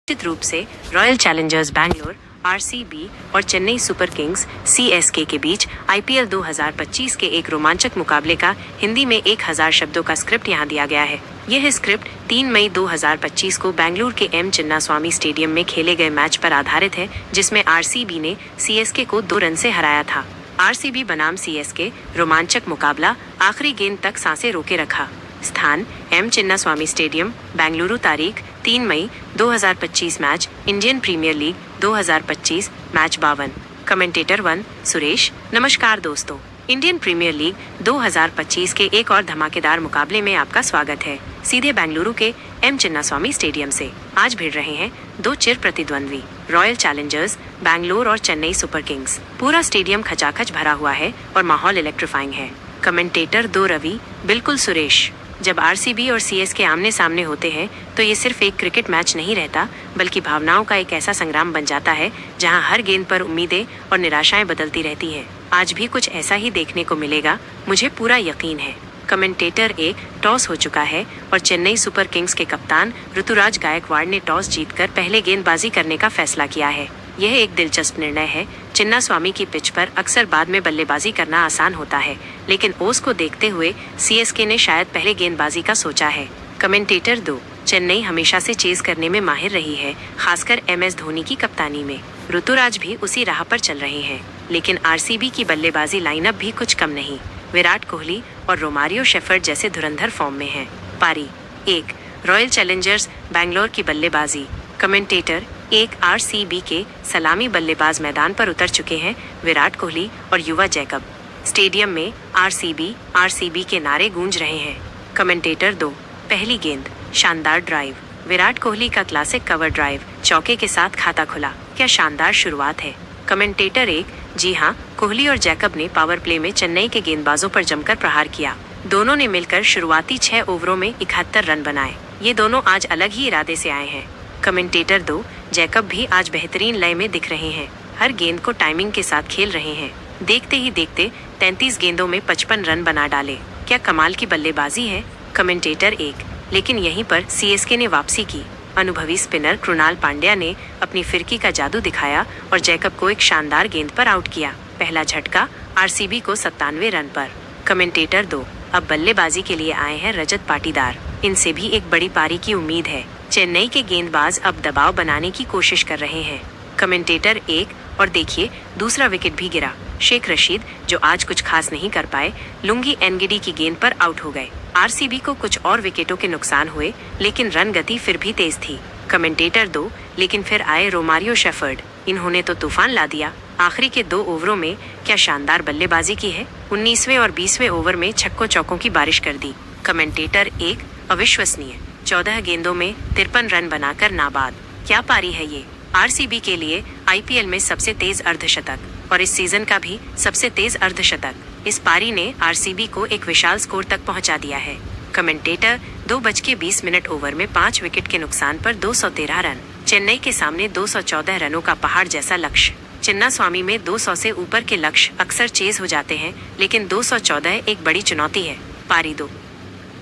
निश्चित रूप से रॉयल चैलेंजर्स बैंगलोर आरसीबी और चेन्नई सुपर किंग्स सीएसके के बीच आईपीएल 2025 के एक रोमांचक मुकाबले का हिंदी में 1000 शब्दों का स्क्रिप्ट यहाँ दिया गया है। यह स्क्रिप्ट 3 मई 2025 को बेंगलुरु के एम चिन्नास्वामी स्टेडियम में खेले गए मैच पर आधारित है, जिसमें आरसीबी ने सीएसके को 2 रन से हराया था। आरसीबी बनाम सीएसके रोमांचक मुकाबला आखिरी गेंद तक सांसें रोके रखा। स्थान एम चिन्नास्वामी स्टेडियम, बेंगलुरु। तारीख 3 मई 2025। Match Indian Premier League 2025, match 52। Commentator 1 Suresh. नमस्कार दोस्तों, इंडियन प्रीमियर लीग 2025 के एक और धमाकेदार मुकाबले में आपका स्वागत है। सीधे बेंगलुरु के एम चिन्नास्वामी स्टेडियम से आज भिड़ रहे हैं 2 चिर प्रतिद्वंद्वी रॉयल चैलेंजर्स बैंगलोर और चेन्नई सुपर किंग्स। पूरा स्टेडियम खचाखच भरा हुआ है और माहौल इलेक्ट्रीफाइंग है। कमेंटेटर 2 रवि। बिल्कुल सुरेश, जब आरसीबी और सीएसके आमने सामने होते हैं तो ये सिर्फ एक क्रिकेट मैच नहीं रहता, बल्कि भावनाओं का एक ऐसा संग्राम बन जाता है जहां हर गेंद पर उम्मीदें और निराशाएं बदलती रहती हैं। आज भी कुछ ऐसा ही देखने को मिलेगा, मुझे पूरा यकीन है। कमेंटेटर 1 टॉस हो चुका है और चेन्नई सुपर किंग्स के कप्तान ऋतुराज गायकवाड़ ने टॉस जीतकर पहले गेंदबाजी करने का फैसला किया है। यह एक दिलचस्प निर्णय है। चिन्नास्वामी की पिच पर अक्सर बाद में बल्लेबाजी करना आसान होता है, लेकिन ओस को देखते हुए सीएसके ने शायद पहले गेंदबाजी का सोचा है। कमेंटेटर 2 चेन्नई हमेशा से चेज करने में माहिर रही है, खासकर एमएस धोनी की कप्तानी में। ऋतुराज भी उसी राह पर चल रहे हैं, लेकिन आरसीबी की बल्लेबाजी लाइनअप भी कुछ कम नहीं। विराट कोहली और रोमारियो शेफर्ड जैसे धुरंधर फॉर्म में हैं। पारी 1 रॉयल चैलेंजर्स बैंगलोर की बल्लेबाजी। कमेंटेटर 1 आरसीबी के सलामी बल्लेबाज मैदान पर उतर चुके हैं, विराट कोहली और युवा जैकब। स्टेडियम में आरसीबी के नारे गूंज रहे हैं। कमेंटेटर 2 पहली गेंद, शानदार ड्राइव। विराट कोहली का क्लासिक कवर ड्राइव, चौके के साथ खाता खुला। क्या शानदार शुरुआत है। कमेंटेटर 1 जी हाँ, कोहली और जैकब ने पावर प्ले में चेन्नई के गेंदबाजों पर जमकर प्रहार किया। दोनों ने मिलकर शुरुआती 6 ओवरों में 71 रन बनाए। ये दोनों आज अलग ही इरादे से आए हैं। कमेंटेटर 2 जैकब भी आज बेहतरीन लय में दिख रहे हैं, हर गेंद को टाइमिंग के साथ खेल रहे हैं। देखते ही देखते 33 गेंदों में 55 रन बना डाले। क्या कमाल की बल्लेबाजी है। कमेंटेटर 1 लेकिन यहीं पर सीएसके ने वापसी की। अनुभवी स्पिनर कृणाल पांड्या ने अपनी फिरकी का जादू दिखाया और जैकब को एक शानदार गेंद पर आउट किया। पहला झटका आरसीबी को 97 रन पर। कमेंटेटर 2 अब बल्लेबाजी के लिए आए हैं रजत पाटीदार। इनसे भी एक बड़ी पारी की उम्मीद है। चेन्नई के गेंदबाज अब दबाव बनाने की कोशिश कर रहे हैं। कमेंटेटर 1 और देखिए, दूसरा विकेट भी गिरा। शेख रशीद, जो आज कुछ खास नहीं कर पाए, लुंगी एनगिडी की गेंद पर आउट हो गए। आरसीबी को कुछ और विकेटों के नुकसान हुए, लेकिन रन गति फिर भी तेज थी। कमेंटेटर 2 लेकिन फिर आए रोमारियो शेफर्ड, इन्होंने तो तूफान ला दिया। आखिरी के 2 ओवरों में क्या शानदार बल्लेबाजी की है। 19वें और 20वें ओवर में छक्कों चौकों की बारिश कर दी। कमेंटेटर 1 अविश्वसनीय, 14 गेंदों में 53 रन बनाकर नाबाद। क्या पारी है ये। आरसीबी के लिए आईपीएल में सबसे तेज अर्धशतक और इस सीजन का भी सबसे तेज अर्धशतक। इस पारी ने आरसीबी को एक विशाल स्कोर तक पहुंचा दिया है। कमेंटेटर 2:20 ओवर में 5 विकेट के नुकसान पर 213 रन। चेन्नई के सामने 214 रनों का पहाड़ जैसा लक्ष्य। चिन्नास्वामी में 200 से ऊपर के लक्ष्य अक्सर चेज हो जाते हैं, लेकिन 214 एक बड़ी चुनौती है। पारी 2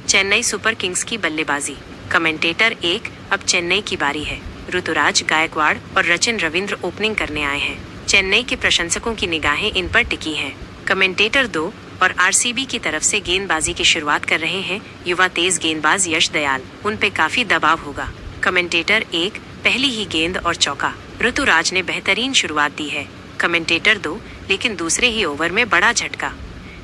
चेन्नई सुपर किंग्स की बल्लेबाजी। कमेंटेटर 1 अब चेन्नई की बारी है। ऋतुराज गायकवाड़ और रचिन रविंद्र ओपनिंग करने आए हैं। चेन्नई के प्रशंसकों की निगाहें इन पर टिकी हैं। कमेंटेटर 2 और आरसीबी की तरफ से गेंदबाजी की शुरुआत कर रहे हैं युवा तेज गेंदबाज यश दयाल। उन पे काफी दबाव होगा। कमेंटेटर 1 पहली ही गेंद और चौका। ऋतुराज ने बेहतरीन शुरुआत दी है। कमेंटेटर 2 लेकिन दूसरे ही ओवर में बड़ा झटका।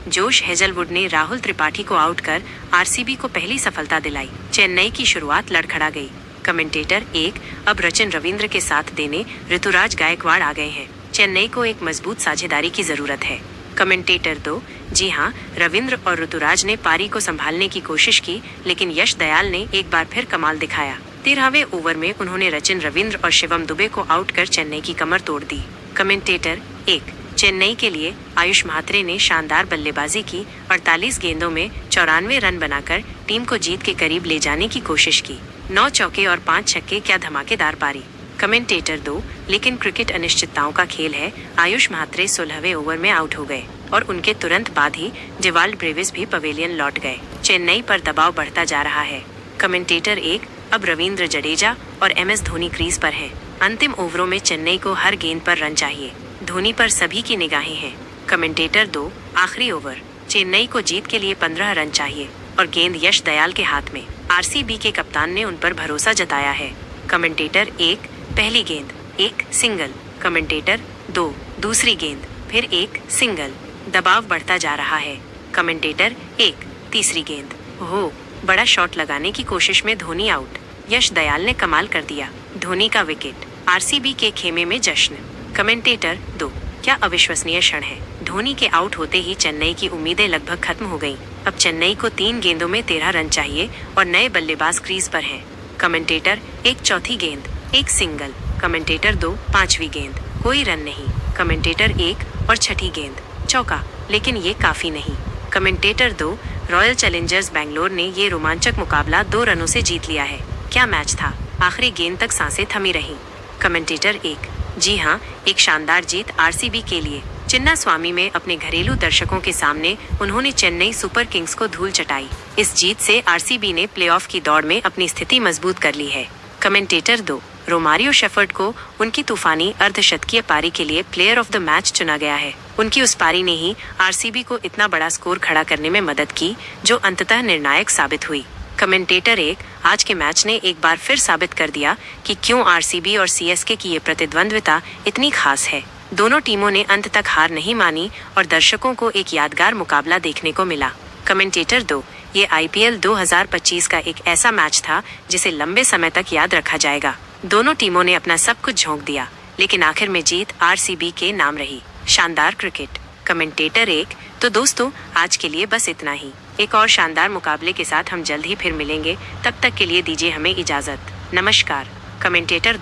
जोश हेजलवुड ने राहुल त्रिपाठी को आउट कर आरसीबी को पहली सफलता दिलाई। चेन्नई की शुरुआत लड़खड़ा गई। कमेंटेटर 1 अब रचिन रविंद्र के साथ देने ऋतुराज गायकवाड़ आ गए हैं। चेन्नई को एक मजबूत साझेदारी की जरूरत है। कमेंटेटर 2 जी हाँ, रविंद्र और ऋतुराज ने पारी को संभालने की कोशिश की, लेकिन यश दयाल ने एक बार फिर कमाल दिखाया। 13वें ओवर में उन्होंने रचिन रविंद्र और शिवम दुबे को आउट कर चेन्नई की कमर तोड़ दी। कमेंटेटर 1 चेन्नई के लिए आयुष म्हात्रे ने शानदार बल्लेबाजी की। 48 गेंदों में 94 रन बनाकर टीम को जीत के करीब ले जाने की कोशिश की। 9 चौके और 5 छक्के। क्या धमाकेदार पारी। कमेंटेटर 2 लेकिन क्रिकेट अनिश्चितताओं का खेल है। आयुष म्हात्रे 16वें ओवर में आउट हो गए और उनके तुरंत बाद ही जेवाल्ड ब्रेविस भी पवेलियन लौट गए। चेन्नई पर दबाव बढ़ता जा रहा है। कमेंटेटर 1 अब रविंद्र जडेजा और MS धोनी क्रीज पर हैं। अंतिम ओवरों में चेन्नई को हर गेंद पर रन चाहिए। धोनी पर सभी की निगाहें हैं। कमेंटेटर 2, आखिरी ओवर, चेन्नई को जीत के लिए 15 रन चाहिए और गेंद यश दयाल के हाथ में। RCB के कप्तान ने उन पर भरोसा जताया है। कमेंटेटर 1, पहली गेंद, एक सिंगल। कमेंटेटर 2, दूसरी गेंद, फिर एक सिंगल। दबाव बढ़ता जा रहा है। कमेंटेटर 1, तीसरी गेंद, हो, बड़ा शॉट लगाने की कोशिश में धोनी आउट। यश दयाल ने कमाल कर दिया। धोनी का विकेट। RCB के खेमे में जश्न। कमेंटेटर 2, क्या अविश्वसनीय क्षण है। धोनी के आउट होते ही चेन्नई की उम्मीदें लगभग खत्म हो गईं। अब चेन्नई को 3 गेंदों में 13 रन चाहिए और नए बल्लेबाज क्रीज पर हैं। कमेंटेटर 1, चौथी गेंद, एक सिंगल। कमेंटेटर 2, पांचवी गेंद, कोई रन नहीं। कमेंटेटर 1 और छठी गेंद, चौका, लेकिन ये काफी नहीं। कमेंटेटर 2, रॉयल चैलेंजर्स बैंगलोर ने ये रोमांचक मुकाबला 2 रनों से जीत लिया है। क्या मैच था, आखिरी गेंद तक सांसें थमी रहीं। कमेंटेटर 1, जी हाँ, एक शानदार जीत RCB के लिए। चिन्नास्वामी में अपने घरेलू दर्शकों के सामने उन्होंने चेन्नई सुपर किंग्स को धूल चटाई। इस जीत से RCB ने प्लेऑफ की दौड़ में अपनी स्थिति मजबूत कर ली है। कमेंटेटर 2, रोमारियो शेफर्ड को उनकी तूफानी अर्धशतकीय पारी के लिए प्लेयर ऑफ द मैच चुना गया है। उनकी उस पारी ने ही RCB को इतना बड़ा स्कोर खड़ा करने में मदद की, जो अंततः निर्णायक साबित हुई। कमेंटेटर 1, आज के मैच ने एक बार फिर साबित कर दिया कि क्यों RCB और CSK की ये प्रतिद्वंद्विता इतनी खास है। दोनों टीमों ने अंत तक हार नहीं मानी और दर्शकों को एक यादगार मुकाबला देखने को मिला। कमेंटेटर 2, ये IPL 2025 का एक ऐसा मैच था जिसे लंबे समय तक याद रखा जाएगा। दोनों टीमों ने अपना सब कुछ झोंक दिया, लेकिन आखिर में जीत RCB के नाम रही। शानदार क्रिकेट। कमेंटेटर 1, तो दोस्तों, आज के लिए बस इतना ही। एक और शानदार मुकाबले के साथ हम जल्द ही फिर मिलेंगे। तब तक के लिए दीजिए हमें इजाजत। नमस्कार। कमेंटेटर